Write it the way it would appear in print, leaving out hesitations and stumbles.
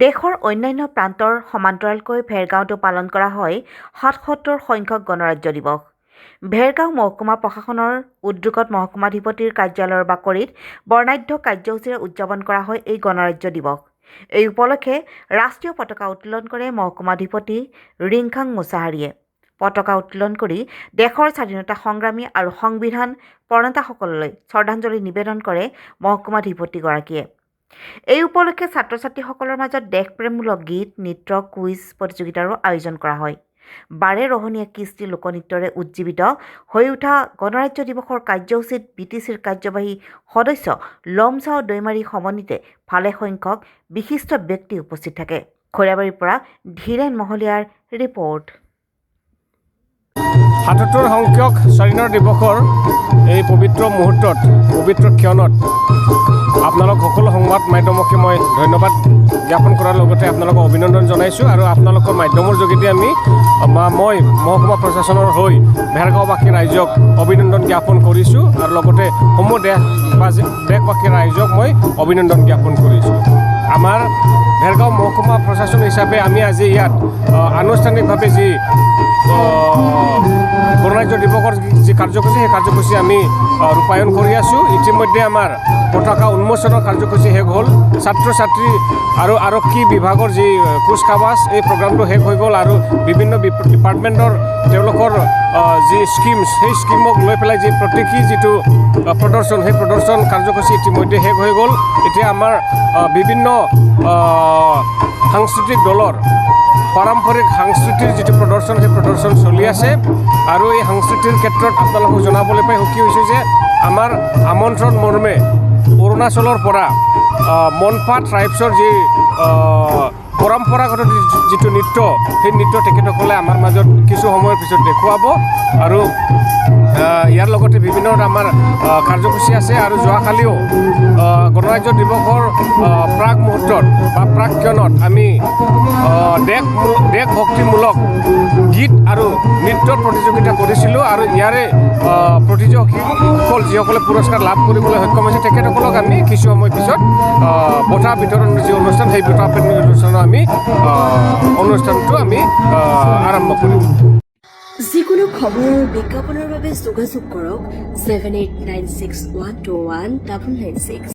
দেশৰ অন্যান্য প্ৰান্তৰ সমান্তৰালকৈ ভেৰগাঁৱতো পালন কৰা হয় ৭৭ সংখ্যক গণৰাজ্য দিৱস। ভেৰগাঁও মহকুমা প্ৰশাসনৰ উদ্যোগত মহকুমাধিপতিৰ কাৰ্যালয়ৰ বাকৰিত বৰ্ণাঢ্য কাৰ্যসূচীৰে উদযাপন কৰা হয় এই গণৰাজ্য দিৱস। এই উপলক্ষে ৰাষ্ট্ৰীয় পতাকা উত্তোলন কৰে মহকুমাধিপতি ৰিংখাং মুছাহাৰীয়ে। পতাকা উত্তোলন কৰি দেশৰ স্বাধীনতা সংগ্ৰামী আৰু সংবিধান প্ৰণেতাসকললৈ শ্ৰদ্ধাঞ্জলি নিবেদন কৰে মহকুমাধিপতিগৰাকীয়ে। এই উপলক্ষে ছাত্ৰ-ছাত্ৰীসকলৰ মাজত দেশপ্ৰেমমূলক গীত, নৃত্য, কুইজ প্ৰতিযোগিতাৰো আয়োজন কৰা হয়। বাৰে ৰহণীয়া কৃষ্টি লোকনৃত্যৰে উজ্জীৱিত হৈ উঠা গণৰাজ্য দিৱসৰ কাৰ্যসূচীত BTCৰ কাৰ্যবাহী সদস্য লমচাও দৈমাৰী সমন্বিতে ভালেসংখ্যক বিশিষ্ট ব্যক্তি উপস্থিত থাকে। খৈৰাবাৰীৰ পৰা ধীৰেন মহলীয়াৰ ৰিপৰ্ট। ৭৭ সংখ্যক স্বাধীনতা দিৱসৰ এই পবিত্ৰ মুহূৰ্তত, পবিত্ৰ ক্ষণত আপোনালোক সকলো সংবাদ মাধ্যমকে মই ধন্যবাদ জ্ঞাপন কৰাৰ লগতে আপোনালোকক অভিনন্দন জনাইছোঁ। আৰু আপোনালোকৰ মাধ্যমৰ যোগেদি মই মহকুমা প্ৰশাসনৰ হৈ ভেৰগাঁওবাসী ৰাইজক অভিনন্দন জ্ঞাপন কৰিছোঁ আৰু লগতে সমূহ দেশবাসী ৰাইজক মই অভিনন্দন জ্ঞাপন কৰিছোঁ। আমাৰ ভেৰগাঁও মহকুমা প্ৰশাসন হিচাপে আমি আজি ইয়াত আনুষ্ঠানিকভাৱে যি গণৰাজ্য দিৱসৰ যি কাৰ্যসূচী, সেই কাৰ্যসূচী আমি ৰূপায়ণ কৰি আছোঁ। ইতিমধ্যে আমাৰ পতাকা উন্মোচনৰ কাৰ্যসূচী শেষ হ'ল। ছাত্ৰ-ছাত্ৰী আৰু আৰক্ষী বিভাগৰ যি কুচকাৱাজ, এই প্ৰগ্ৰামটো শেষ হৈ গ'ল আৰু বিভিন্ন ডিপাৰ্টমেণ্টৰ তেওঁলোকৰ যি স্কিমছ, সেই স্কিমক লৈ পেলাই যি প্ৰতীকী যিটো প্ৰদৰ্শন, সেই প্ৰদৰ্শন কাৰ্যসূচী ইতিমধ্যে শেষ হৈ গ'ল। এতিয়া আমাৰ বিভিন্ন সাংস্কৃতিক দলৰ পাৰম্পৰিক সাংস্কৃতিৰ যিটো প্ৰদৰ্শন, সেই প্ৰদৰ্শন চলি আছে। আৰু এই সাংস্কৃতিৰ ক্ষেত্ৰত আপোনালোকক জনাবলৈ পাই সুখী হৈছোঁ যে আমাৰ আমন্ত্ৰণ মৰ্মে অৰুণাচলৰ পৰা মনপা ট্ৰাইবছৰ যি পৰম্পৰাগত যিটো নৃত্য, সেই নৃত্য তেখেতসকলে আমাৰ মাজত কিছু সময়ৰ পিছত দেখুৱাব। আৰু ইয়াৰ লগতে বিভিন্ন আমাৰ কাৰ্যসূচী আছে। আৰু যোৱাকালিও গণৰাজ্য দিৱসৰ প্ৰাক মুহূৰ্তত বা প্ৰাক ক্ষণত আমি দেশভক্তিমূলক গীত আৰু নৃত্যৰ প্ৰতিযোগিতা কৰিছিলোঁ। আৰু ইয়াৰে প্ৰতিযোগীসকল যিসকলে পুৰস্কাৰ লাভ কৰিবলৈ সক্ষম হৈছে, তেখেতসকলক আমি কিছু সময় পিছত বঁটা বিতৰণৰ যি অনুষ্ঠান, সেই বঁটা অনুষ্ঠানটো আমি আৰম্ভ কৰিম। যিকোনো খবৰ আৰু বিজ্ঞাপনৰ বাবে যোগাযোগ কৰক 7896121996।